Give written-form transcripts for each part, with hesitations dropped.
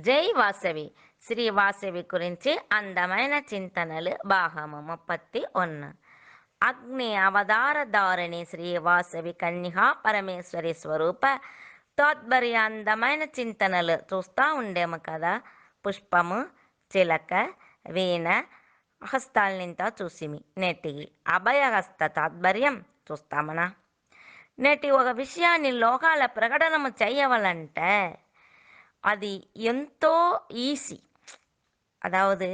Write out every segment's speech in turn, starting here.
జై వాసవి శ్రీ వాసవి గురించి అందమైన చింతనలు భాగము 31 అగ్ని అవతారధారిణి శ్రీ వాసవి కన్యా పరమేశ్వరి స్వరూప తాత్పర్య అందమైన చింతనలు చూస్తూ ఉండేము కదా. పుష్పము, చిలక, వీణ హస్తాలనింతా చూసిమి. నేటికి అభయహస్త తాత్పర్యం చూస్తామనా. నేటి ఒక విషయాన్ని లోకాల ప్రకటనము చేయవాలంటే అది ఎంతో ఈజీ. అదావదు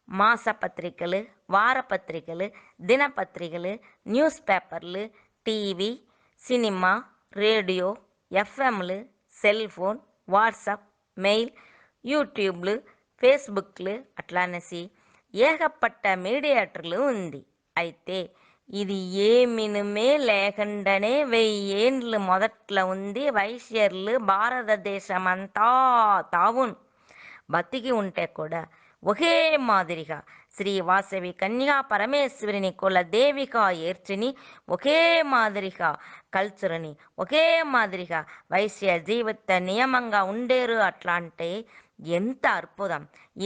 మాసపత్రికలు, వారపత్రికలు, దినపత్రికలు, న్యూస్ పేపర్లు, టీవీ, సినిమా, రేడియో, ఎఫ్ఎంలు, సెల్ ఫోన్, వాట్సాప్, మెయిల్, యూట్యూబ్లు, ఫేస్బుక్లు అట్లానేసి ఏకపట్ట మీడియేటర్లు ఉంది. అయితే ఇది ఏమినుమే లేకుండానే 1000 ఏండ్లు మొదట్లో ఉంది. వైశ్యర్లు భారతదేశమంతా తావును బతికి ఉంటే కూడా ఒకే మాదిరిగా శ్రీ వాసవి కన్యా పరమేశ్వరిని కులదేవిగా ఏర్చిని, ఒకే మాదిరిగా కల్చర్ని ఒకే మాదిరిగా వైశ్య జీవిత నియమంగా ఉండేరు. అట్లా అంటే ఎంత అద్భుతం!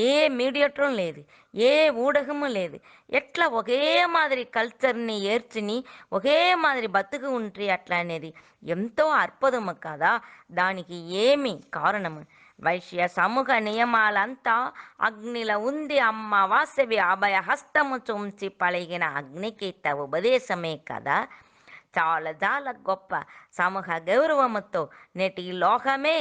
ఏ మీడియేటరు లేదు, ఏ ఊడకము లేదు. ఎట్లా ఒకే మాదిరి కల్చర్ని ఏర్చిని ఒకే మాదిరి బతుకు ఉంట్రి అట్లా అనేది ఎంతో అద్భుతము కదా. దానికి ఏమి కారణము? వైశ్య సమూహ నియమాలంతా అగ్నిలో ఉంది. అమ్మ వాసవి అభయ హస్తము చుంచి పలిగిన అగ్నికీత ఉపదేశమే కదా. చాలా చాలా గొప్ప సమూహ గౌరవముతో నేటి లోకమే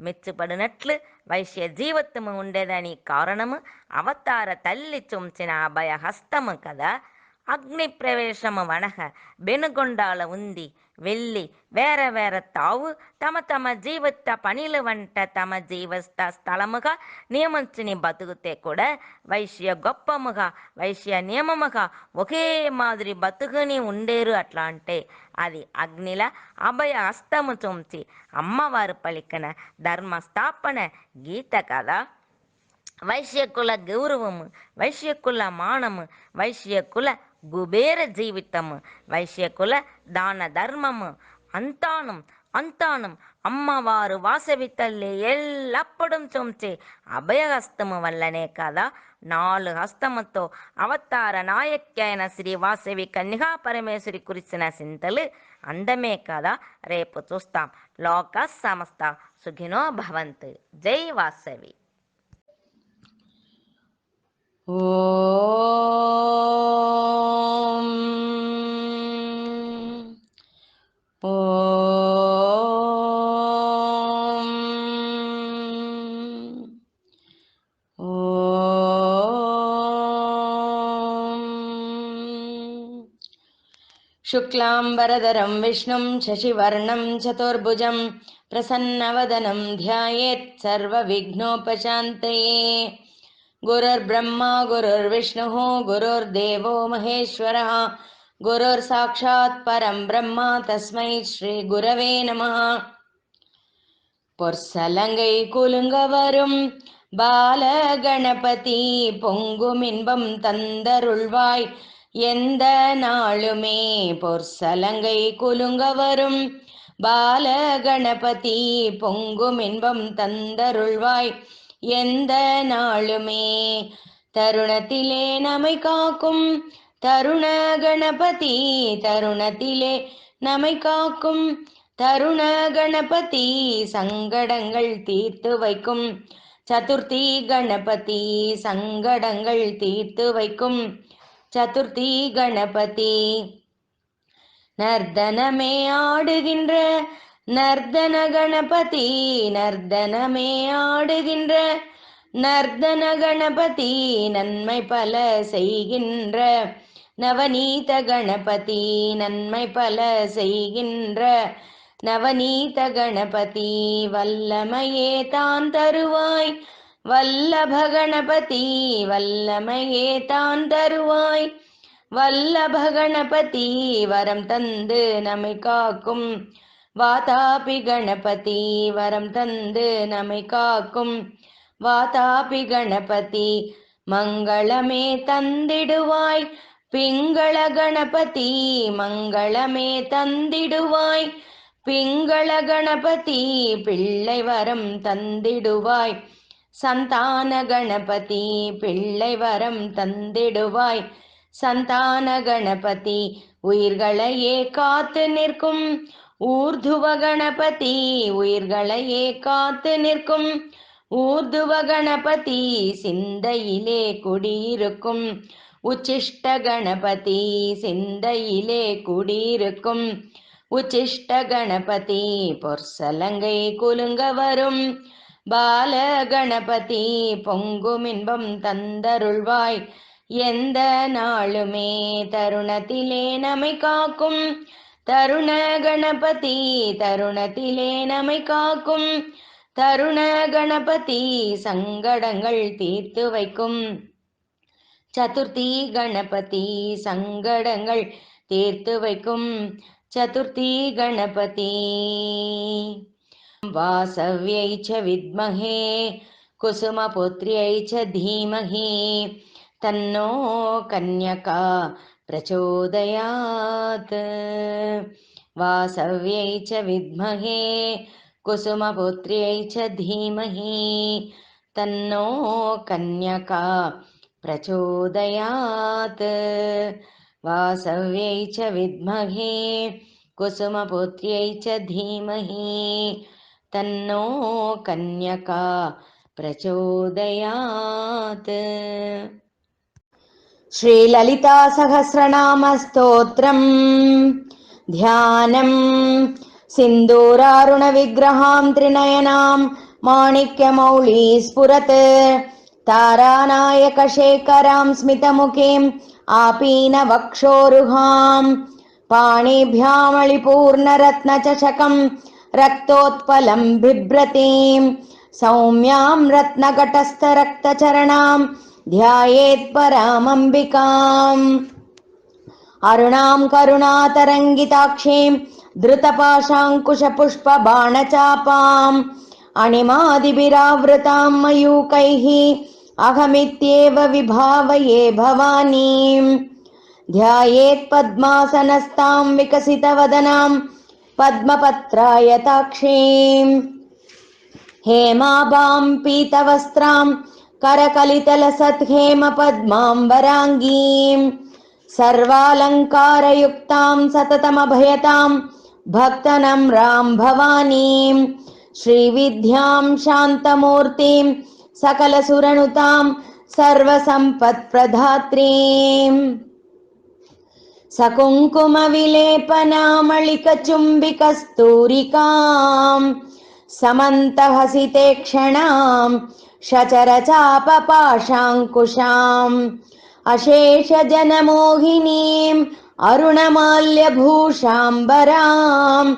మెచ్చుపడినట్లు వైశ్య జీవితము ఉండేదని కారణము అవతార తల్లి చుంచిన అభయ హస్తము కదా. అగ్ని ప్రవేశము వనహ బెనుగొండాల ఉంది. వెళ్ళి వేరే వేరే తావు తమ తమ జీవిత పనిల వంట తమ జీవస్థ స్థలముగా నియమించుని బతుకుతే కూడా వైశ్య గొప్పముగా వైశ్య నియమముగా ఒకే మాదిరి బతుకుని ఉండేరు. అట్లా అంటే అది అగ్నిల అభయ హస్తము చుంచి అమ్మవారు పలికిన ధర్మస్థాపన గీత కదా. వైశ్యకుల గౌరవము, వైశ్యకుల మానము, వైశ్యకుల కుబేర జీవితము, వైశ్యకుల దాన ధర్మము అంతానం అమ్మవారు వాసవి తల్లి ఎల్లప్పుడూ చుంచే అభయహస్తము వల్లనే కదా 4 హస్తముతో అవతార నాయకి అయిన శ్రీ వాసవి కన్యా పరమేశ్వరి కురిసిన చింతలు అందమే కదా. రేపు చూస్తాం. లోక సమస్త సుఖినో భవంతు. జై వాసవి. ఓం ఓం ఓం శుక్లాంబరధరం విష్ణుం శశివర్ణం చతుర్భుజం ప్రసన్నవదనం ధ్యాయేత్ సర్వవిఘ్నోపశాంతయే. గురుర్బ్రహ్మ గురుర్విష్ణుః గురుర్దేవో మహేశ్వరः గురుర్సాక్షాత్ పరం బ్రహ్మ తస్మై శ్రీ గురవే నమః. பொற்சலங்கை குலுங்கவரும் பாலகணபதி பொங்குமின்பம் தந்தருள்வாய் எந்த நாளுமே. பொற்சலங்கை குலுங்கவரும் பாலகணபதி பொங்குமின்பம் தந்தருள்வாய் எந்த நாளுமே. தருணத்திலே நம்மை காக்கும் தருண கணபதி, தருணத்திலே நம்மை காக்கும் தருண கணபதி, சங்கடங்கள் தீர்த்து வைக்கும் சதுர்த்தி கணபதி, சங்கடங்கள் தீர்த்து வைக்கும் சதுர்த்தி கணபதி. நர்தனமே ஆடுகின்ற நர்தன கணபதி, நர்தனமே ஆடுகின்ற நர்தன கணபதி, நன்மை பல செய்கின்ற நவநீத கணபதி, நன்மை பல செய்கின்ற நவநீத கணபதி. வல்லமையே தான் தருவாய் வல்லப கணபதி, வல்லமையே தான் தருவாய் வல்லப கணபதி. வரம் தந்து நம்மை காக்கும் வாதாபி கணபதி, வரம் தந்து நம்மை காக்கும் வாதாபி கணபதி. மங்களமே தந்திடுவாய் பிங்கள கணபதி, மங்களமே தந்திடுவாய் பிங்கள கணபதி. பிள்ளை வரம் தந்திடுவாய் சந்தான கணபதி பிள்ளை வரம் தந்திடுவாய். சந்தான கணபதி உயிர்களையே காத்து நிற்கும். ஊர்துவ கணபதி உயிர்களையே காத்து நிற்கும். ஊர்துவ கணபதி சிந்தையிலே குடியிருக்கும். உச்சிஷ்ட கணபதி சிந்தையிலே குடியிருக்கும். உச்சிஷ்ட கணபதி பொற்சலங்கை குலுங்க வரும். பால கணபதி பொங்கும் இன்பம் தந்தருள்வாய். எந்த நாளுமே தருணத்திலே நம்மை காக்கும். தருண கணபதி தருணத்திலே நம்மை காக்கும். தருண கணபதி சங்கடங்கள் தீர்த்து வைக்கும். சதுர்த்தி கணபதி சங்கடங்கள் தீர்த்து வைக்கும். சதுர்த்தி கணபதி वासव्यै च विद्महे कुसुमपुत्र्यै च धीमहि तन्नो कन्यका प्रचोदयात्. वासव्यै च विद्महे कुसुमपुत्र्यै च धीमहि तन्नो कन्यका प्रचोदयात्. वासव्यै च विद्महे कुसुमपुत्र्यै च धीमहि तन्नो कन्यका प्रचोदयात्. श्रीललिता सहस्रनाम स्तोत्रम् ध्यानम्. सिन्दूरारुण विग्रहां त्रिनयनां माणिक्यमौळी स्फुरत्. तारानायक शेखरां स्मितमुखीं आपीन वक्षोरुहां. पाणिभ्यामलिपूर्णरत्नचषकं रक्तोत्पलं बिभ्रतीं. सौम्यां रत्नघटस्थरक्तचरणां ध्यायेत् परामम्बिकाम्. अरुणां करुणातरङ्गिताक्षीं धृतपाशाङ्कुशपुष्पबाणचापाम्. अणिमादिभिरावृतां मयूकैः अहमित्येव विभावये भवानीम्. ध्यायेत् पद्मासनस्तां विकसितवदनां पद्मपत्रायताक्षीं. हेमाभां पीतवस्त्रां करकलितलसत्हेमपद्माम्बराङ्गीं. सर्वालङ्कारयुक्तां सततमभयतां भक्तनम्रां भवानीं. श्रीविद्यां शान्तमूर्तिं सकलसुरनुतां सर्वसम्पत्प्रदात्रीं. सकुङ्कुमविलेपनामलिकचुम्बिकस्तूरिकां समन्तहसिते क्षणां शचरचापपाशाङ्कुशाम्. अशेषजनमोहिनीम् अरुणमाल्यभूषाम्बरां.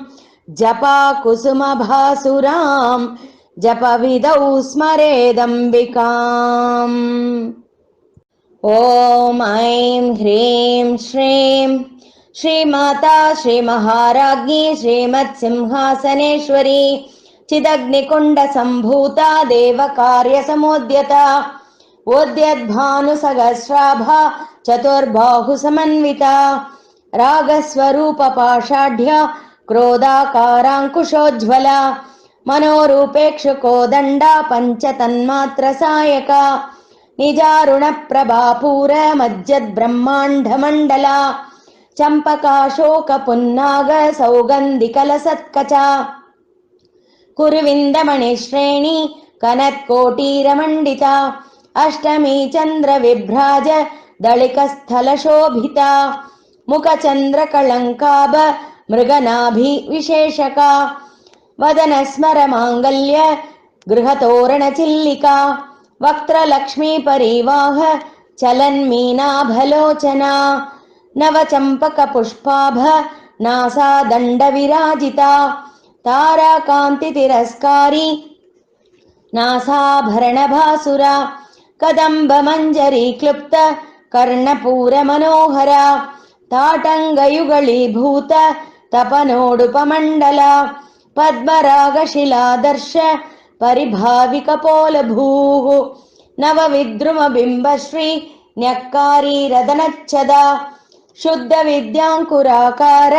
जपाकुसुमभासुरां जपविधौ स्मरेदम्बिकाम्. ॐ ऐं ह्रीं श्रीं श्रीमाता श्रीमहाराज्ञी श्रीमत्सिंहासनेश्वरी चिदग्निकुण्डसम्भूता देवकार्यसमुद्यता. उद्यद्भानुसहस्राभा चतुर्बाहुसमन्विता. रागस्वरूपपाषाढ्या क्रोधाकाराङ्कुशोज्ज्वला. मनोरूपेक्षुकोदण्डा पञ्चतन्मात्रसायका. निजारुणप्रभापूरमज्जद्ब्रह्माण्डमण्डला. चम्पकाशोकपुन्नाग सौगन्धिकलसत्कचा. कुरुविन्दमणिश्रेणी कनत्कोटीरमण्डिता. अष्टमी चन्द्रविभ्राज दळिकस्थलशोभिता. मुखचन्द्रकळङ्काभ मृगनाभिविशेषका. वदनस्मरमाङ्गल्य गृहतोरणचिल्लिका. वक्त्रलक्ष्मीपरिवाह चलन्मीनाभलोचना. नवचम्पकपुष्पाभ नासादण्डविराजिता. ताराकान्तितिरस्कारी नासाभरणभासुरा. कदम्बमञ्जरी क्लुप्त कर्णपूरमनोहरा. ताटङ्गयुगलीभूत तपनोडुपमण्डला. पद्मरागशिलादर्श परिभाविकपोलभूः. नवविद्रुमबिम्बश्री न्यक्कारीरदनच्छदा. शुद्धविद्याङ्कुराकार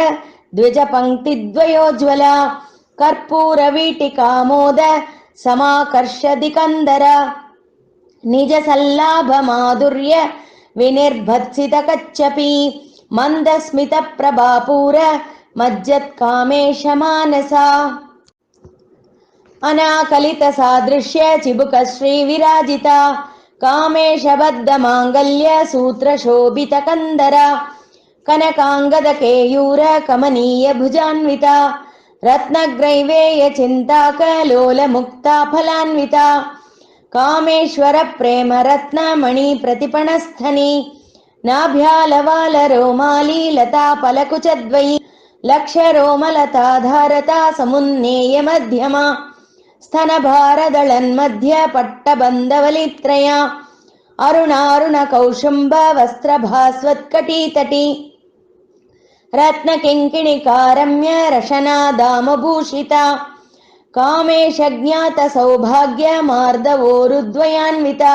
द्विजपङ्क्तिद्वयोज्ज्वला. कर्पूरवीटिकामोद समाकर्षदिकन्दर निजसल्लाभमाधुर्य विनिर्भत्सितकच्छपि मन्दस्मितप्रभापूर मज्जत्कामेशमानसा अनाकलितसादृश्य चिबुकश्रीविराजिता कामेशबद्धमाङ्गल्य सूत्रशोभितकन्दर कनकाङ्गदकेयूर कमनीय भुजान्विता रत्नग्रैवेयचिन्ताकलोलमुक्ता फलान्विता कामेश्वर प्रेम रत्नमणि प्रतिपणस्थनि नाभ्यालवालरोमाली लता फलकुचद्वयी लक्षरोमलताधारता समुन्नेय मध्यमा स्तनभारदळन्मध्य पट्टबन्धवलित्रय अरुणारुण कौशुम्ब वस्त्रभास्वत्कटीतटी रत्नकिङ्किणिकारम्य रशनादामभूषिता कामेशज्ञात सौभाग्य मार्दवोरुद्वयान्विता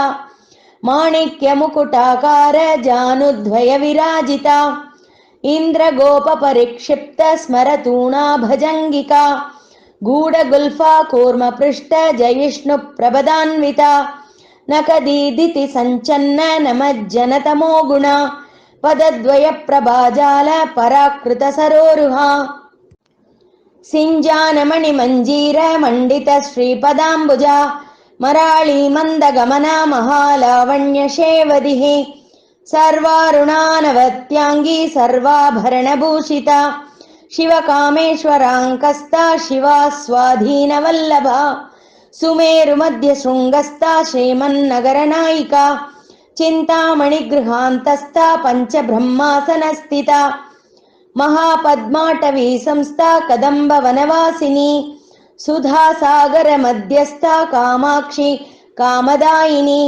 माणिक्यमुकुटाकार जानुद्वय विराजिता इन्द्रगोपपरिक्षिप्त स्मरतूणा भजङ्गिका गूढगुल्फा कूर्मपृष्ठ जयिष्णुप्रभदान्विता नखदीदिति सञ्चन्न नमज्जनतमो गुणा पदद्वयप्रभाजाल पराकृत सरोरुहा सिञ्जानमणिमञ्जीर मण्डित श्रीपदाम्बुजा मराळी मन्दगमना महालावण्यशेवदिः सर्वारुणानवत्याङ्गी सर्वाभरणभूषिता शिवकामेश्वराङ्कस्ता शिवा स्वाधीनवल्लभा सुमेरुमध्यशृङ्गस्था श्रीमन्नगरनायिका चिन्तामणिगृहान्तस्था पञ्चब्रह्मासनस्थिता महापद्माटवी संस्था कदम्बवनवासिनी सुधासागरमध्यस्था कामाक्षी कामदायिनी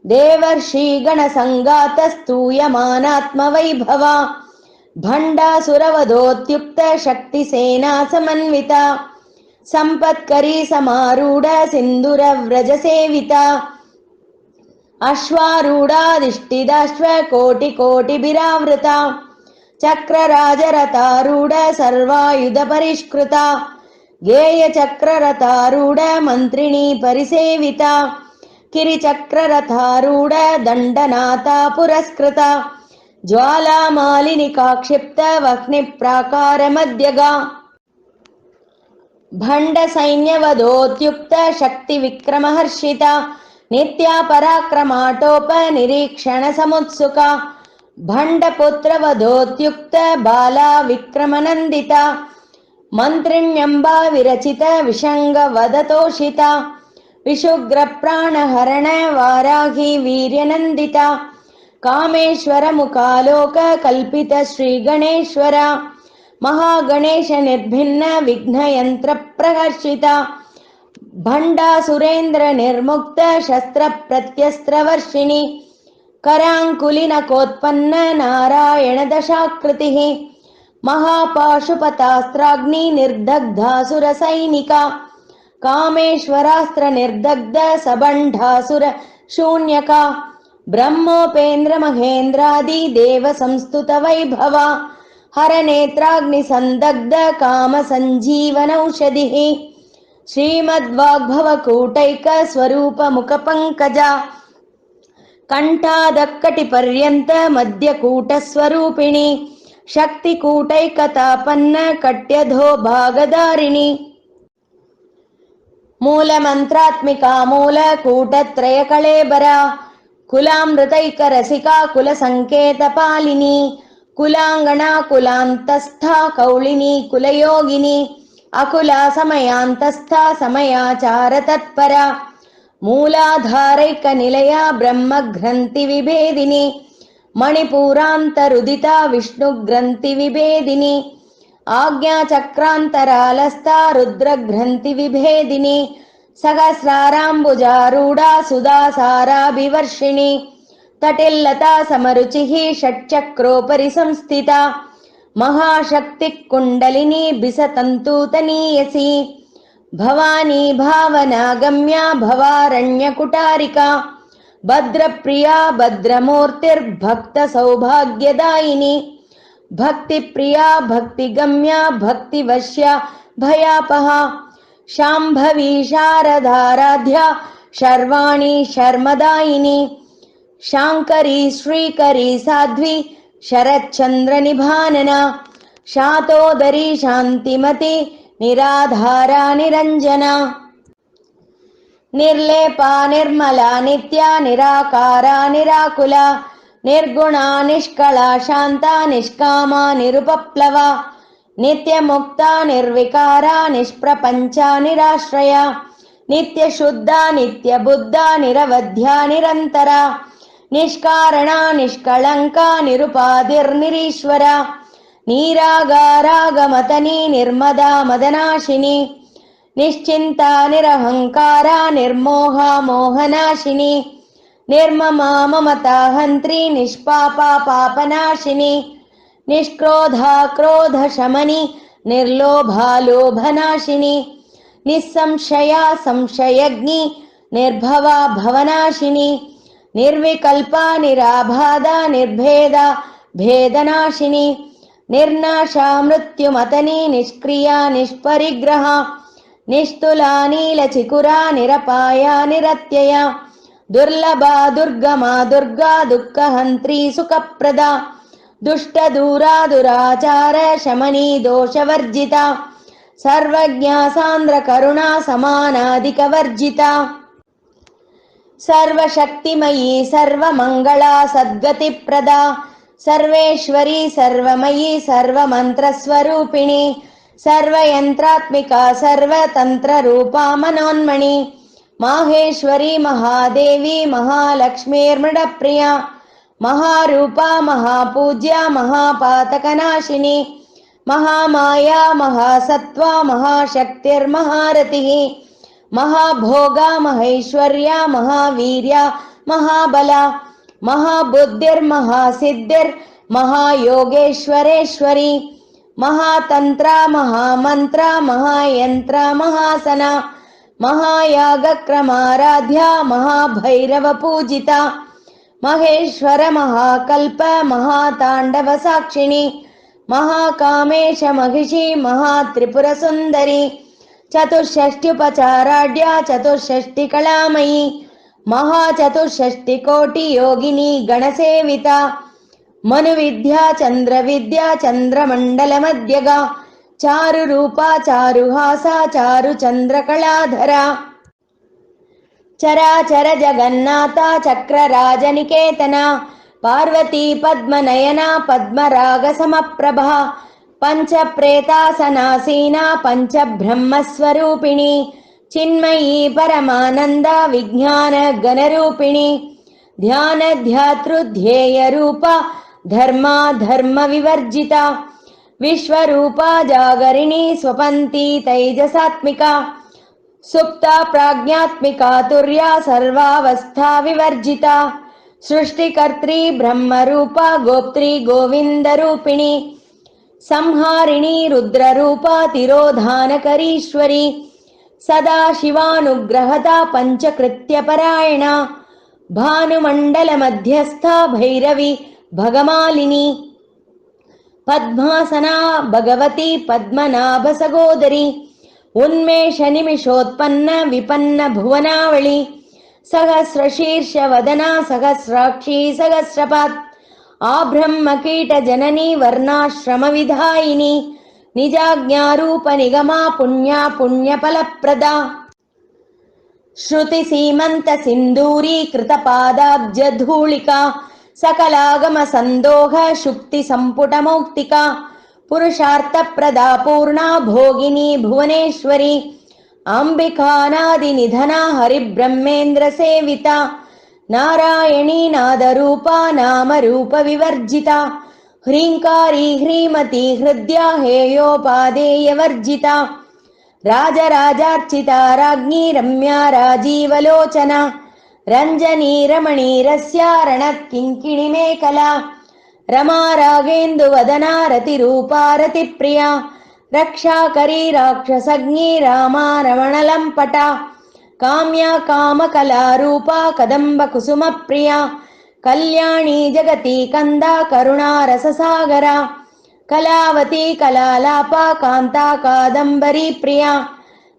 देवर्षिगणसङ्गातस्तूयमानात्मवैभवा भण्डासुरवधोत्युक्त शक्तिसेना समन्विता सम्पत्करी समारूढ सिन्दूरव्रजसेविता अश्वारूढाधिष्ठिताश्वकोटिकोटिभिरावृता चक्रराजरथारूढ सर्वायुधपरिष्कृता गेयचक्ररथारूढ मन्त्रिणी परिसेविता किरिचक्ररथारूढ दण्डनाथा पुरस्कृता ज्वालामालिनिकाक्षिप्त वह्निप्राकारमध्यगा भण्डसैन्यवधोत्युक्त शक्तिविक्रमहर्षिता नित्या पराक्रमाटोपनिरीक्षणसमुत्सुका भण्डपुत्रवधोत्युक्त बाला विक्रमनन्दिता मन्त्रिण्यम्बा विरचित विषङ्गवदतोषिता विशुग्रप्राणहरण वाराही वीर्यनन्दिता कामेश्वर मुखालोक कल्पित श्रीगणेश्वर महागणेश निर्भिन्न विघ्नयन्त्र प्रहर्षिता भण्डासुरेन्द्र निर्मुक्त शस्त्र प्रत्यस्त्रवर्षिणी कराङ्कुलिनकोत्पन्न नारायण दशाकृतिः महापाशुपतास्त्राग्नि निर्दग्धासुर सैनिका कामेश्वरास्त्र निर्दग्ध सबण्ढासुर शून्यका ब्रह्मोपेन्द्र महेन्द्रादि देव संस्तुत वैभवा हरनेत्राग्नि संदग्ध काम संजीवनौषधिः श्रीमद्वाग्भवकूटैक स्वरूप मुख पंकजा कंठादक्कटिपर्यन्त मध्यकूट स्वरूपिणी शक्तिकूटैकतापन्न कट्यधो भागधारिणी मूलमन्त्रात्मिका मूलकूटत्रय कळेबरा कुलामृतैकरसिका कुलसङ्केतपालिनी कुलाङ्गना कुलान्तस्था कौलिनी कुलयोगिनी अकुला समयान्तस्था समयाचार तत्परा मूलाधारैकनिलया ब्रह्मग्रन्थिविभेदिनी मणिपूरान्तरुदिता विष्णुग्रन्थिविभेदिनी आज्ञाचक्रान्तरालस्था रुद्रग्रन्थिविभेदिनी सहस्राराम्बुजारूढा सुधासाराभिवर्षिणी तटिल्लता समरुचिः षट्चक्रोपरि संस्थिता महाशक्तिः कुण्डलिनी बिसतन्तूतनीयसी भवानी भावनागम्या भवारण्यकुटारिका भद्रप्रिया भद्रमूर्तिर्भक्तसौभाग्यदायिनी भक्तिप्रिया भक्तिगम्या भक्तिवश्या भयापहा शाम्भवी शारदाराध्या शर्वाणी शर्मदायिनी शाङ्करी श्रीकरी साध्वी शरच्चन्द्रनिभानना शातोदरी शान्तिमती निराधारा निरञ्जना निर्लेपा निर्मला नित्या निराकारा निराकुला निर्गुणा निष्कला शान्ता निष्कामा निरुपप्लवा नित्यमुक्ता निर्विकारा निष्प्रपञ्चा निराश्रया नित्यशुद्धा नित्यबुद्धा निरवध्या निरन्तरा निष्कारणा निष्कळङ्का निरुपाधिर्निरीश्वरा नीरागारागमतनी निर्मदा मदनाशिनी निश्चिन्ता निरहङ्कारा निर्मोहा मोहनाशिनी निर्ममा ममता हन्त्री निष्पापा पापनाशिनी निष्क्रोधा क्रोधशमनी निर्लोभा लोभनाशिनी निस्संशया संशयज्ञी निर्भवा भवनाशिनी निर्विकल्पा निराबाधा निर्भेदा भेदनाशिनी निर्नाशा मृत्युमतनी निष्क्रिया निष्परिग्रहा निस्तुला नीलचिकुरा निरपाया निरत्यया दुर्लभा दुर्गमा दुर्गा दुःखहन्त्री सुखप्रदा दुष्टदूरा दुराचार शमनी दोषवर्जिता सर्वज्ञा सान्द्रकरुणा समानाधिकवर्जिता सर्वशक्तिमयी सर्वमङ्गला सद्गतिप्रदा सर्वेश्वरी सर्वमयी सर्वमन्त्रस्वरूपिणी सर्वयन्त्रात्मिका सर्वतन्त्ररूपा मनोन्मणि माहेश्वरी महादेवी महालक्ष्मीर्मृडप्रिया महारूपा महापूज्या महापातकनाशिनी महामाया महासत्त्वा महाशक्तिर्महारतिः महाभोगा महैश्वर्या महावीर्या महाबला महाबुद्धिर्महासिद्धिर्महायोगेश्वरेश्वरी महातन्त्रा महामन्त्रा महायन्त्रा महासना महायागक्रमाराध्या महाभैरवपूजिता महेश्वर महाकल्प महाताण्डवसाक्षिणी महाकामेश महिषी महात्रिपुरसुन्दरी चतुष्षष्ट्युपचाराढ्या चतुष्षष्टिकलामयी महाचतुष्षष्टिकोटियोगिनी गणसेविता मनुविद्या चन्द्रविद्या चन्द्रमण्डलमध्यगा चारुरूपा चारुहासा चारुचन्द्रकलाधरा चराचर जगन्नाथा चक्रराजनिकेतना पार्वती पद्मनयना पद्मरागसमप्रभा पञ्चप्रेतासनासीना पञ्चब्रह्मस्वरूपिणी चिन्मयी परमानन्दा विज्ञानगणरूपिणी ध्यानध्यातृध्येयरूपा धर्मा धर्मविवर्जिता विश्वरूपा जागरिणी स्वपन्ती तैजसात्मिका सुप्ता प्राज्ञात्मिका तुर्या सर्वावस्था विवर्जिता सृष्टिकर्त्री ब्रह्मरूपा गोप्त्री गोविन्दरूपिणी संहारिणी रुद्ररूपा तिरोधानकरीश्वरी सदा शिवानुग्रहता पञ्चकृत्यपरायणा भानुमण्डलमध्यस्था भैरवी भगमालिनी पद्मासना भगवती पद्मनाभसगोदरी उन्मेष निमिषोत्पन्न विपन्न भुवनावळी सहस्रशीर्षवदना सहस्राक्षी सहस्रपात् आब्रह्मकीटजननी वर्णाश्रमविधायिनी निजाज्ञारूप निगमा पुण्या पुण्यफलप्रदा श्रुतिसीमन्त सिन्दूरी कृतपादाब्जधूलिका सकलागमसन्दोह शुक्तिसम्पुटमौक्तिका पुरुषार्थप्रदा पूर्णा भोगिनी भुवनेश्वरी अम्बिकानादिनिधना हरिब्रह्मेन्द्रसेविता नारायणी नादरूपा नामरूपविवर्जिता ह्रीङ्कारी ह्रीमती हृद्या हेयोपादेयवर्जिता राजराजार्चिता राज्ञी रम्या राजीवलोचना रञ्जनी रमणीरस्या रणत्किङ्किणिमेखला रमा रागेन्दुवदना रतिरूपा रतिप्रिया रक्षाकरी राक्षसज्ञी रामा रमणलम्पटा काम्या कामकलारूपा कदम्बकुसुमप्रिया कल्याणी जगती कन्दा करुणा रससागरा कलावती कलालापा कान्ता कादम्बरी प्रिया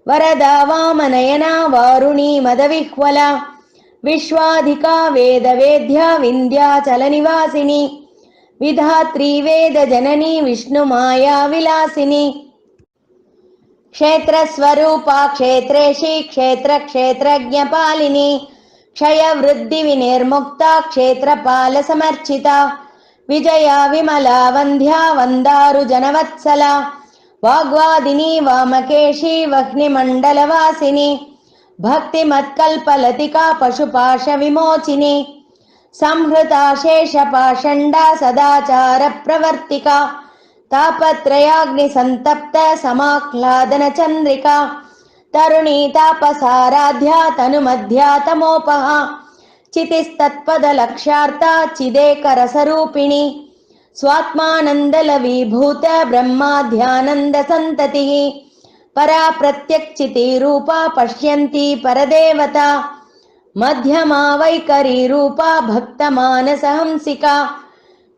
वरदा वामनयना वारुणी मदविह्वला विश्वाधिका वेदवेद्या विन्ध्याचलनिवासिनी विधात्री वेदजननी विष्णुमाया विलासिनी क्षेत्रस्वरूपा क्षेत्रेशी क्षेत्रक्षेत्रज्ञपालिनी क्षयवृद्धिविनिर्मुक्ता क्षेत्रपालसमर्चिता विजया विमला वन्ध्या वन्दारुजनवत्सला वाग्वादिनी वामकेशी वह्निमण्डलवासिनी भक्तिमत्कल्पलतिका पशुपाशविमोचिनी संहृता शेषपाषण्डा सदाचारप्रवर्तिका तापत्रयाग्निसन्तप्त समाह्लादन चन्द्रिका तरुणी तापसाराध्या तनुमध्या तमोपहा चितिस्तत्पदलक्ष्यार्ता चिदेकरसरूपिणी स्वात्मानन्दलवीभूत ब्रह्माध्यानन्दसन्ततिः परा प्रत्यक्चितिरूपा पश्यन्ती परदेवता मध्यमा वैकरीरूपा भक्तमानसहंसिका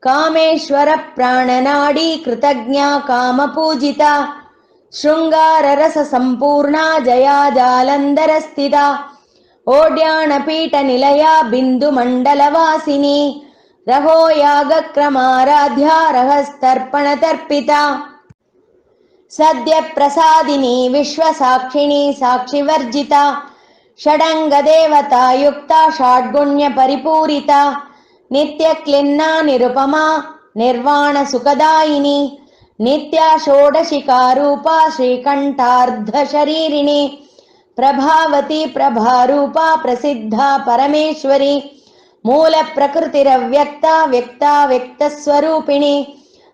कामेश्वर प्राणनाडी कृतज्ञा कामपूजिता शृङ्गाररस सम्पूर्णा जया जालन्धरस्थिता ओड्याणपीठनिलया बिन्दुमण्डलवासिनी रहो यागक्रमाराध्या रहस्तर्पणतर्पिता सद्यप्रसादिनी विश्वसाक्षिणी साक्षिवर्जिता षडङ्गदेवतायुक्ता षड्गुण्यपरिपूरिता नित्यक्लिन्ना निरुपमा निर्वाणसुखदायिनी नित्या षोडशिकारूपा श्रीकण्ठार्धशरीरिणी प्रभावती प्रभारूपा प्रसिद्धा परमेश्वरी मूलप्रकृतिरव्यक्ता व्यक्ता व्यक्तस्वरूपिणी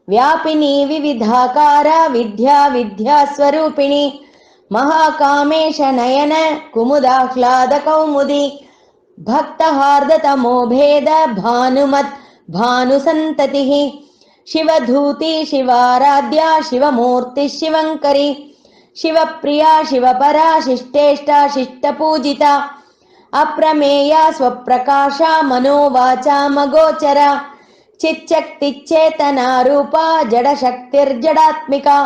व्यापिनी विविधाकारा विद्या विद्यास्वरूपिणी महाकामेश नयन कुमुदाह्लादकौमुदी भक्तहार्दतमो भेद भानुमत् भानुसन्ततिः शिवधूती शिवाराध्या शिवमूर्ति शिवङ्करी शिवप्रिया शिवपरा शिष्टेष्टा शिष्टपूजिता अप्रमेया स्वप्रकाशा मनोवाचामगोचरा चिच्चक्तिच्चेतनारूपा जडशक्तिर्जडात्मिका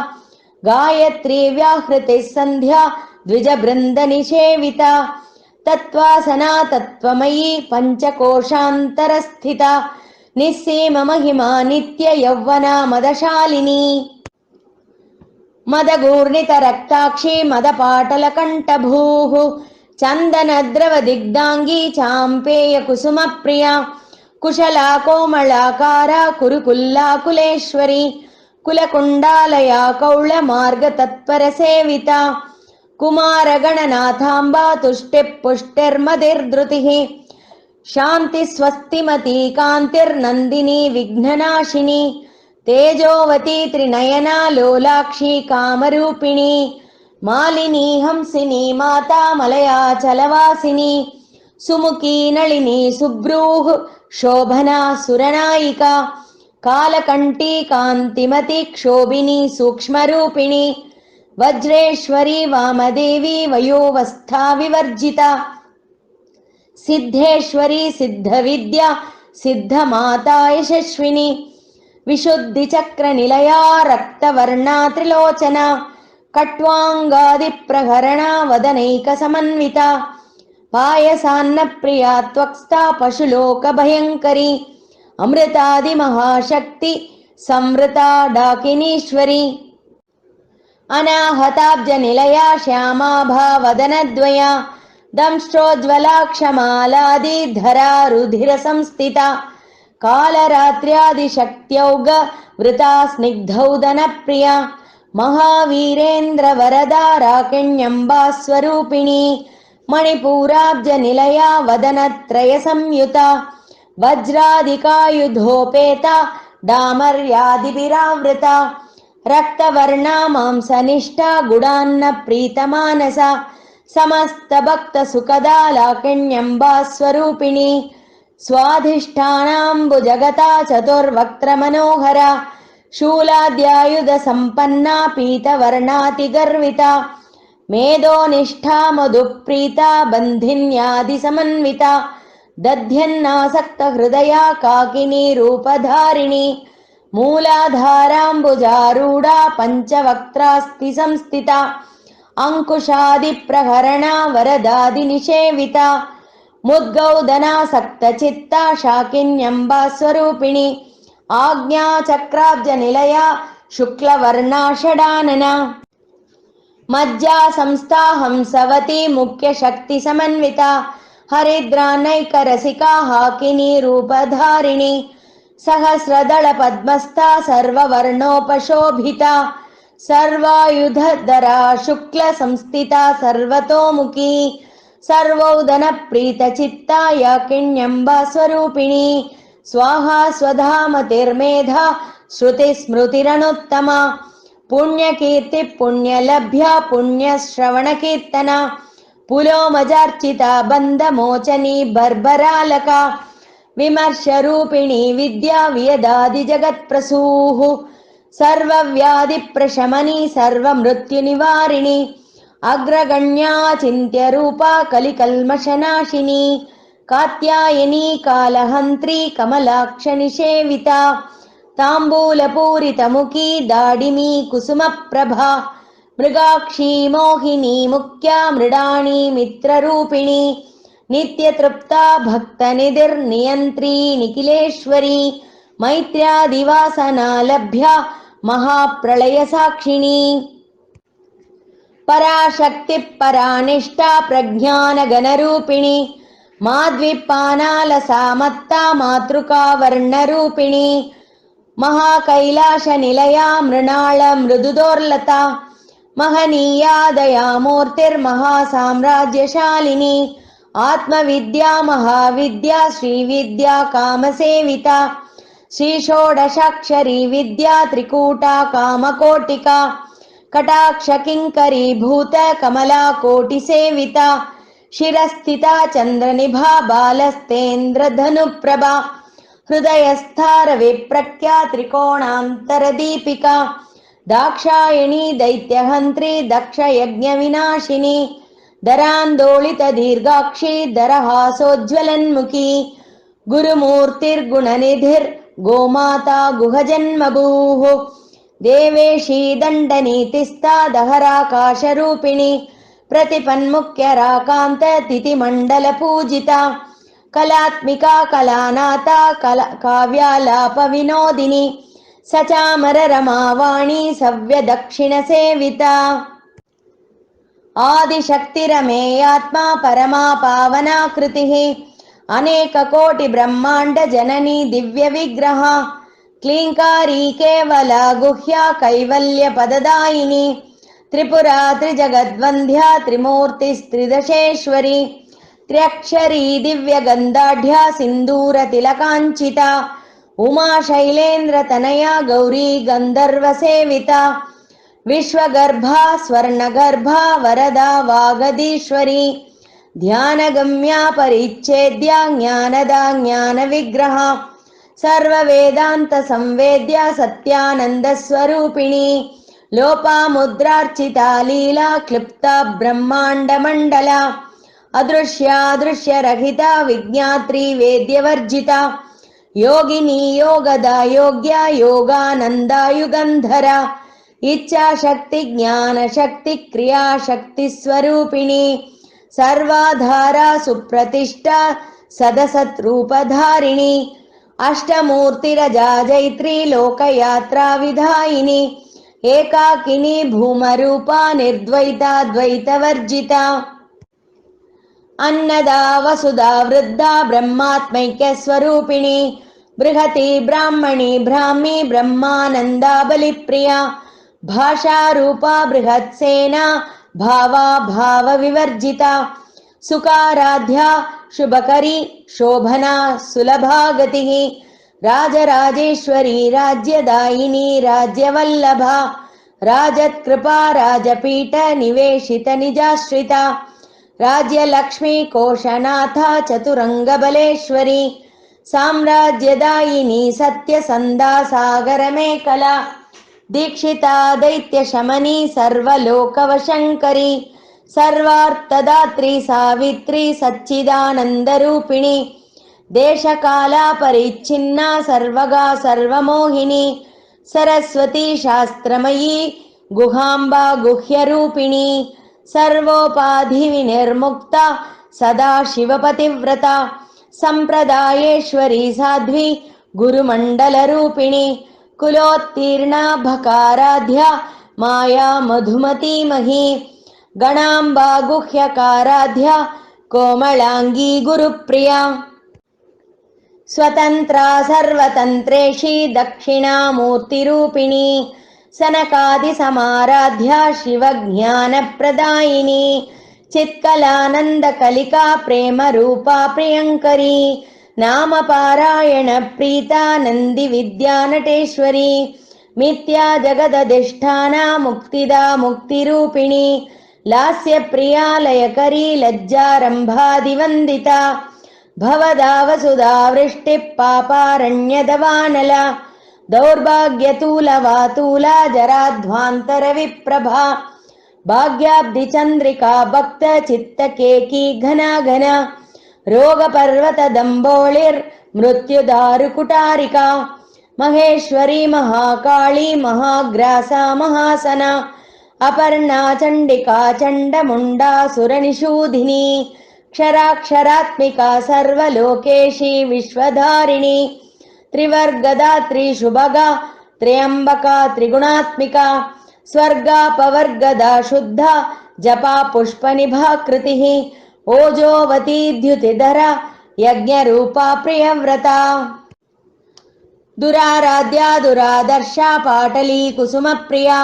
गायत्री व्याहृतिः सन्ध्या द्विजबृन्दनिषेविता तत्त्वासना तत्त्वमयी पञ्चकोशान्तरस्थिता निस्सीममहिमा नित्ययौवना मदशालिनी मदगूर्णितरक्ताक्षी मदपाटलकण्ठभूः चन्दनद्रवदिग्धाङ्गी चाम्पेयकुसुमप्रिया कुशला कोमलाकारा कुरुकुल्लाकुलेश्वरी कुलकुण्डालया कौळमार्गतत्परसेविता कुमारगणनाथाम्बा तुष्टिः पुष्टिर्मतिर्धृतिः शान्तिस्वस्तिमती कान्तिर्नन्दिनी विघ्ननाशिनी तेजोवती त्रिनयना लोलाक्षी कामरूपिणी मालिनी हंसिनी माता मलयाचलवासिनी सुमुखी नलिनी सुब्रूः शोभना सुरनायिका कालकण्ठी कान्तिमती क्षोभिनी सूक्ष्मरूपिणी वज्रेश्वरी वामदेवी वयोवस्था विवर्जिता सिद्धेश्वरी सिद्धविद्या सिद्धमाता यशस्विनी विशुद्धिचक्रनिलया रक्तवर्णा त्रिलोचना कट्वाङ्गादिप्रहरणा वदनैकसमन्विता पायसान्नप्रिया त्वक्स्था पशुलोकभयङ्करी अमृतादिमहाशक्ति संवृता डाकिनीश्वरी अनाहताब्जनिलया श्यामाभा वदनद्वया दंष्ट्रोज्ज्वलाक्षमालादिधरा रुधिरसंस्थिता कालरात्र्यादिशक्त्यौग वृता स्निग्धौदनप्रिया महावीरेन्द्रवरदा राकिण्यम्बा स्वरूपिणी मणिपूराब्जनिलया वदनत्रयसंयुता वज्रादिकायुधोपेता डामर्यादिभिरावृता रक्तवर्णा मांसनिष्ठा गुडान्नप्रीतमानसा समस्तभक्तसुखदा लाकिण्यम्बा स्वरूपिणी स्वाधिष्ठानाम्बुजगता चतुर्वक्त्रमनोहरा शूलाद्यायुधसम्पन्ना पीतवर्णातिगर्विता मेधोनिष्ठा मधुप्रीता बन्धिन्यादिसमन्विता दध्यन्नासक्तहृदया काकिनी रूपधारिणी मूलाधाराम्बुजारूढा पञ्चवक्त्रास्ति संस्थिता अंकुशादिप्रहरणा वरदादिनिषेविता मुद्गौदनासक्तचित्ता शाकिन्यम्बा स्वरूपिणी आज्ञाचक्राब्जनिलया शुक्लवर्णा षडानना मज्जा संस्था हंसवती मुख्यशक्तिसमन्विता हरिद्रानैकरसिका हाकिनी रूपधारिणी सहस्रदलपद्मस्था सर्ववर्णोपशोभिता सर्वायुधधरा शुक्लसंस्थिता सर्वतोमुखी सर्वौदनप्रीतचित्ता याकिन्यम्बा स्वरूपिणी स्वाहा स्वधामतिर्मेधा श्रुतिस्मृतिरनुत्तमा पुण्यकीर्ति पुण्यलभ्या पुण्यश्रवणकीर्तना पुलोमजार्चिता बन्धमोचनी बर्बरालका विमर्शरूपिणी विद्या वियदादिजगत्प्रसूः सर्वव्याधिप्रशमनी सर्वमृत्युनिवारिणी अग्रगण्या चिन्त्यरूपा कलिकल्मषनाशिनी कात्यायनी कालहन्त्री कमलाक्षनिषेविता ताम्बूलपूरितमुखी दाडिमी कुसुमप्रभा मृगाक्षी मोहिनी मुख्या मृडाणी मित्ररूपिणी नित्यतृप्ता भक्तनिधिर्नियन्त्री निखिलेश्वरी मैत्र्यादिवासना लभ्या महाप्रलयसाक्षिणी पराशक्ति परानिष्ठा प्रज्ञानगणरूपिणी माद्विपानालसामत्ता मातृका वर्णरूपिणी महाकैलाशनिलया मृणाल मृदुदोर्लता महनीया दयामूर्तिर्महासाम्राज्यशालिनी आत्मविद्या महाविद्या श्रीविद्या कामसेविता श्रीषोडशाक्षरी विद्या त्रिकूटा कामकोटिका कटाक्षकिङ्करीभूत कमला कोटिसेविता शिरस्थिता चन्द्रनिभा बालस्तेन्द्रधनुप्रभा हृदयस्थारविप्रख्या त्रिकोणान्तरदीपिका दाक्षायणी दैत्यहन्त्री दक्षयज्ञविनाशिनी दरान्दोलितदीर्घाक्षी दरहासोज्ज्वलन्मुखी गुरुमूर्तिर्गुणनिधिर्गोमाता गुहजन्मभूः देवेशी दण्डनीतिस्था दहराकाशरूपिणी प्रतिपन्मुख्यराकान्त तिथिमण्डलपूजिता कलात्मिका कलानाथा काव्यालापविनोदिनी सचामररमावाणी सव्यदक्षिणसेविता आदिशक्तिरमेयात्मा परमा पावनाकृतिः अनेककोटिब्रह्माण्डजननी दिव्यविग्रहा क्लीङ्कारी केवला गुह्या कैवल्यपददायिनी त्रिपुरा त्रिजगद्वन्द्या त्रिमूर्तिस्त्रिदशेश्वरी त्र्यक्षरी दिव्यगन्धाढ्या सिन्दूरतिलकाञ्चिता उमा शैलेन्द्रतनया गौरी गन्धर्वसेविता विश्वगर्भा स्वर्णगर्भा वरदा वागदीश्वरी ध्यानगम्या परिच्छेद्या ज्ञानदा ज्ञानविग्रहा सर्ववेदान्तसंवेद्या सत्यानन्दस्वरूपिणी लोपामुद्रार्चिता लीला क्लिप्ता ब्रह्माण्डमण्डला अदृश्यादृश्यरहिता विज्ञात्री वेद्यवर्जिता योगिनी योगदा योग्या योगानन्दा युगन्धरा इच्छाशक्ति ज्ञानशक्ति क्रियाशक्ति स्वरूपिणी सर्वाधारा सुप्रतिष्ठा सदसद्रूपधारिणी अष्टमूर्तिरजा जैत्री लोकयात्रा विधायिनी एकाकिनी भूमरूपा निर्द्वैता द्वैतवर्जिता अन्नदा वसुधा वृद्धा ब्रह्मात्मैक्यस्वरूपिणी बृहती ब्राह्मणी ब्राह्मी ब्रह्मानन्दा बलिप्रिया भाषारूपा बृहत्सेना भावा भावविवर्जिता सुकाराध्या शुभकरी शोभना सुलभा गतिः राजराजेश्वरी राज्यदायिनी राज्यवल्लभा राजत्कृपा राजपीठ निवेशित निजाश्रिता राज्यलक्ष्मी कोशनाथा चतुरङ्गबलेश्वरी साम्राज्यदायिनी सत्यसन्धा सागरमेखला दीक्षिता दैत्यशमनी सर्वलोकवशङ्करी सर्वार्थदात्री सावित्री सच्चिदानन्दरूपिणी देशकाला परिच्छिन्ना सर्वगा सर्वमोहिनी सरस्वती शास्त्रमयी गुहाम्बा गुह्यरूपिणी सर्वोपाधिविनिर्मुक्ता सदा शिवपतिव्रता सम्प्रदायेश्वरी साध्वी गुरुमण्डलरूपिणी कुलोत्तीर्णा भकाराध्या माया मधुमती मही गणाम्बा गुह्यकाराध्या कोमलाङ्गी गुरुप्रिया स्वतन्त्रा सर्वतन्त्रेशी दक्षिणामूर्तिरूपिणी सनकादिसमाराध्या शिवज्ञानप्रदायिनी चित्कलानन्दकलिका प्रेमरूपा प्रियङ्करी नामपारायणप्रीता नन्दिविद्यानटेश्वरी मिथ्या जगदधिष्ठाना मुक्तिदा मुक्तिरूपिणी लास्यप्रिया लयकरी लज्जारम्भादिवन्दिता भवदावसुधा वृष्टिः पापारण्यदवानला दौर्भाग्यतूलवातूला जराध्वान्तरविप्रभा भाग्याब्धिचन्द्रिका भक्तचित्तकेकी घना घना रोगपर्वतदम्बोळिर्मृत्युदारुकुटारिका महेश्वरी महाकाली महाग्रासा महासना अपर्णा चण्डिका चण्डमुण्डा सुरनिषूधिनी क्षराक्षरात्मिका सर्वलोकेशी विश्वधारिणी त्रिवर्गदात्री शुभगा त्र्यम्बका त्रिगुणात्मिका स्वर्गापवर्गदा शुद्धा जपा पुष्पनिभा कृतिः ओजोवती द्युतिधरा यज्ञरूपा प्रियव्रता दुराराध्या दुरादर्शा पाटली कुसुमप्रिया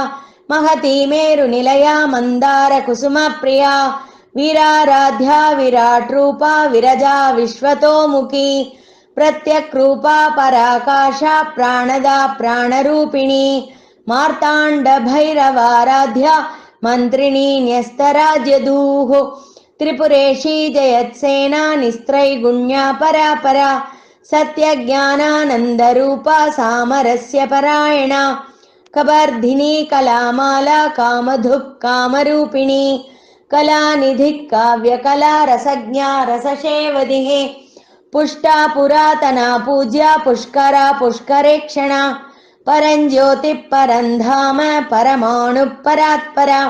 महती मेरुनिलया मन्दार कुसुमप्रिया वीराराध्या विराट रूपा विरजा विश्वतोमुखी प्रत्यक्रूपा पराकाशा प्राणदा प्राणरूपिणी मार्ताण्ड भैरवाराध्या मन्त्रिणी न्यस्तराज्यदूः त्रिपुरेशी जयत्सेना निस्त्रैगुण्या परापरा सत्यज्ञानानन्दरूपा सामरस्य परायणा कबर्धिनी कलामाला कामधुक् कामरूपिणी कलानिधिः काव्यकला रसज्ञा रससेवधिः पुष्टा पुरातना पूज्या पुष्करा पुष्करेक्षणा परञ्ज्योतिः परन्धाम परमाणुः परात्परा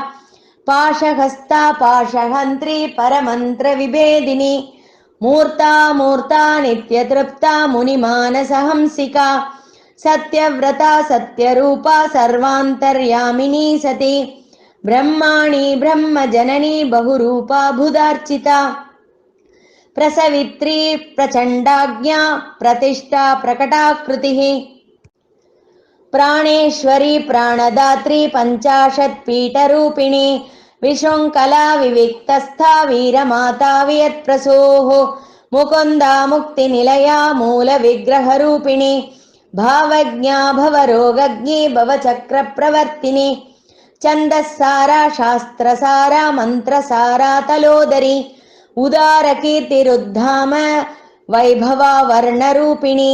पाशहस्ता पाशहन्त्री परमन्त्रविभेदिनी मूर्ता मूर्ता नित्यतृप्ता मुनिमानसहंसिका सत्यव्रता सत्यरूपा सर्वान्तर्यामिनी सती ब्रह्माणी ब्रह्मजननी बहुरूपा बुधार्चिता प्रसवित्री प्रचण्डाज्ञा प्रतिष्ठा प्रकटाकृतिः प्राणेश्वरी प्राणदात्री पञ्चाशत्पीठरूपिणी विशृङ्खला विविक्तस्था वीरमाता वियत्प्रसूः मुकुन्दा मुक्तिनिलया मूलविग्रहरूपिणी भावज्ञा भवरोगज्ञी भवचक्रप्रवर्तिनी छन्दस्सारा शास्त्रसारा मन्त्रसारा तलोदरी उदारकीर्तिरुद्धाम वैभवा वर्णरूपिणी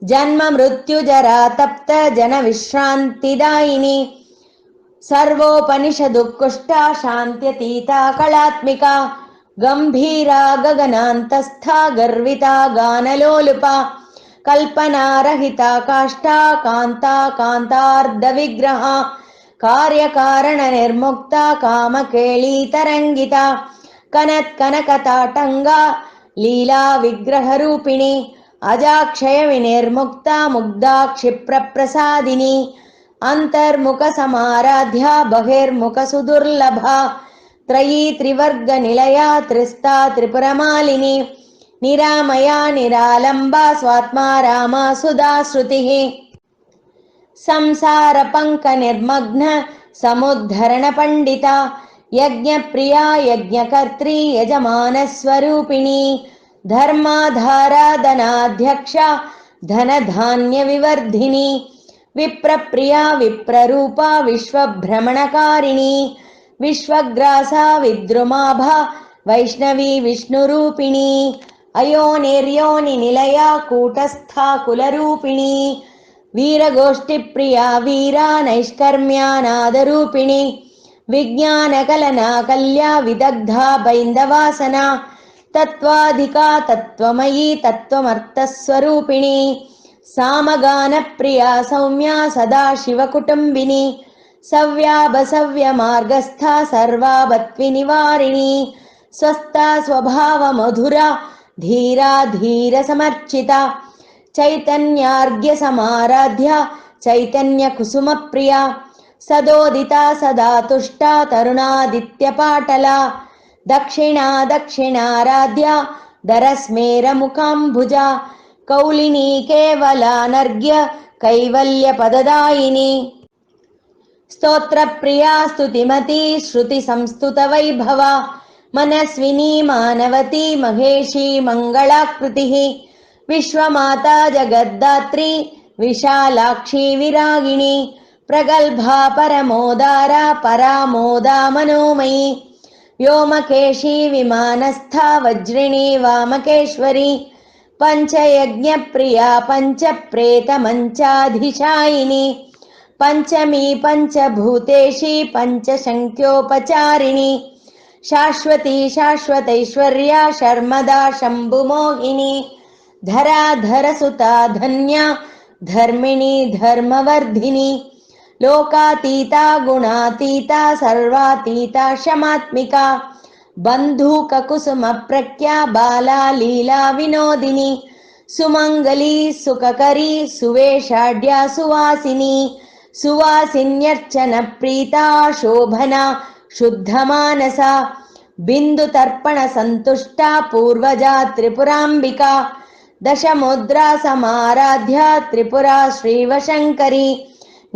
जन्म मृत्युजरा तप्त जनविश्रान्तिदायिनी सर्वोपनिषदुत्कृष्टा शान्त्यतीता कलात्मिका गम्भीरा गगनान्तस्था गर्विता गानलोलुपा कल्पनारहिता काष्ठा कान्ता कान्तार्धविग्रहा कार्यकारणनिर्मुक्ता कामकेळीतरङ्गिता कनत्कनकताटङ्गा लीला विग्रहरूपिणी अजाक्षयविनिर्मुक्ता मुग्धा क्षिप्रप्रसादिनी अन्तर्मुखसमाराध्या बहिर्मुखसुदुर्लभा त्रयी त्रिवर्गनिलया त्रिस्ता त्रिपुरमालिनी निरामया निरालम्बा स्वात्मा रामा सुधा श्रुतिः संसारपङ्कनिर्मग्न समुद्धरणपण्डिता यज्ञप्रिया यज्ञकर्त्री यजमानस्वरूपिणी धर्माधाराधनाध्यक्षा धनधान्यविवर्धिनी विप्रप्रिया विप्ररूपा विश्वभ्रमणकारिणी विश्वग्रासा विद्रुमाभा वैष्णवी विष्णुरूपिणी अयोनिर्योनिनिलया कूटस्था कुलरूपिणी वीरगोष्ठिप्रिया वीरा नैष्कर्म्यानादरूपिणी विज्ञानकलना कल्या विदग्धा बैन्दवासना तत्त्वाधिका तत्त्वमयी तत्त्वमर्थस्वरूपिणी सामगानप्रिया सौम्या सदा शिवकुटुम्बिनी सव्याभसव्यमार्गस्था सर्वापत्विनिवारिणी स्वस्था स्वभावमधुरा धीरा धीरसमर्चिता चैतन्यार्घ्यसमाराध्या चैतन्यकुसुमप्रिया सदोदिता सदा तुष्टा तरुणादित्यपाटला दक्षिणा दक्षिणाराध्या दरस्मेरमुखाम्बुजा कौलिनी केवलानर्घ्य कैवल्यपददायिनी स्तोत्रप्रिया स्तुतिमती श्रुतिसंस्तुतवैभवा मनस्विनी मानवती महेशी मङ्गलाकृतिः विश्वमाता जगद्धात्री विशालाक्षी विरागिणी प्रगल्भा परमोदारा परामोदा मनोमयी व्योमकेशी विमानस्था वज्रिणी वामकेश्वरी पञ्चयज्ञप्रिया पञ्चप्रेतमञ्चाधिशायिनी पञ्चमी पञ्चभूतेशी पञ्चशङ्ख्योपचारिणी शाश्वती शाश्वतैश्वर्या शर्मदा शम्भुमोहिनी धराधरसुता धन्या धर्मिणी धर्मवर्धिनी लोकातीता गुणातीता सर्वातीता क्षमात्मिका बन्धूककुसुमप्रख्या बाला लीला विनोदिनी सुमङ्गली सुखकरी सुवेशाढ्या सुवासिनी सुवासिन्यर्चनप्रीता शोभना शुद्धमानसा बिन्दुतर्पणसन्तुष्टा पूर्वजा त्रिपुराम्बिका दशमुद्रा समाराध्या त्रिपुरा श्रीवशङ्करी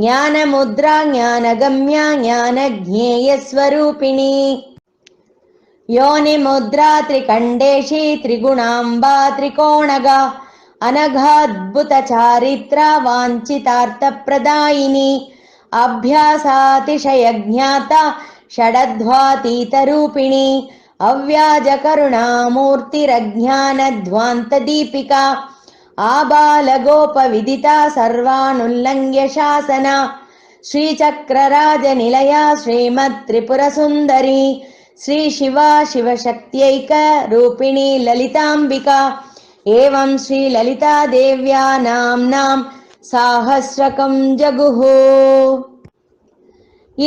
ज्ञानमुद्रा ज्ञानगम्या ज्ञानज्ञेयस्वरूपिणी योनिमुद्रा त्रिकण्डेशी त्रिगुणाम्बा त्रिकोणगा अनघाद्भुतचारित्रा वाञ्छितार्थप्रदायिनी अभ्यासातिशयज्ञाता षडध्वातीतरूपिणी अव्याजकरुणामूर्तिरज्ञानध्वान्तदीपिका आबालगोपविदिता सर्वानुल्लङ्घ्य शासना श्रीचक्रराजनिलया श्रीमत्त्रिपुरसुन्दरी श्रीशिवा शिवशक्त्यैकरूपिणी ललिताम्बिका एवं श्रीललितादेव्या नाम्नां साहस्रकं जगुः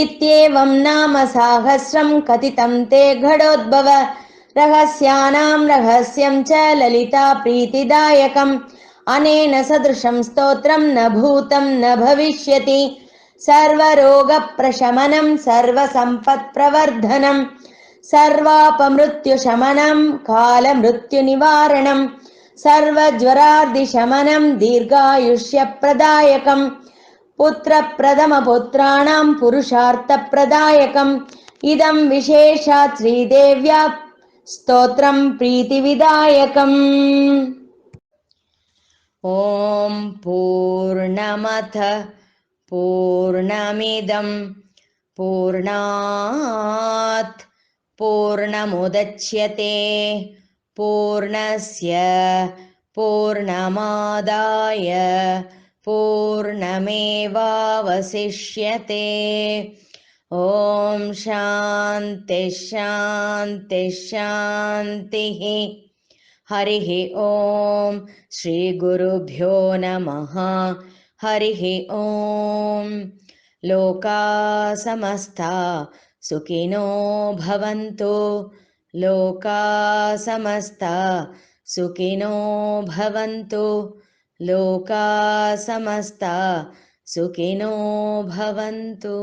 इत्येवं नाम साहस्रं कथितं ते घटोद्भव रहस्यानां रहस्यं च ललिता प्रीतिदायकम् अनेन सदृशं स्तोत्रं न भूतं न भविष्यति सर्वरोगप्रशमनं सर्वसम्पत्प्रवर्धनं सर्वापमृत्युशमनं कालमृत्युनिवारणं सर्वज्वरादिशमनं दीर्घायुष्यप्रदायकं पुत्रप्रथमपुत्राणां पुरुषार्थप्रदायकम् इदं विशेषात् श्रीदेव्या स्तोत्रं प्रीतिविदायकम्। ॐ पूर्णमथ पूर्णमिदं पूर्णात् पूर्णमुदच्यते पूर्णस्य पूर्णमादाय पूर्णमेवावशिष्यते ॐ शान्ति शान्ति शान्तिः हरिः ॐ श्रीगुरुभ्यो नमः हरिः ॐ लोका समस्ता सुखिनो भवन्तु लोका समस्ता सुखिनो भवन्तु लोका समस्ता सुखिनो भवन्तु।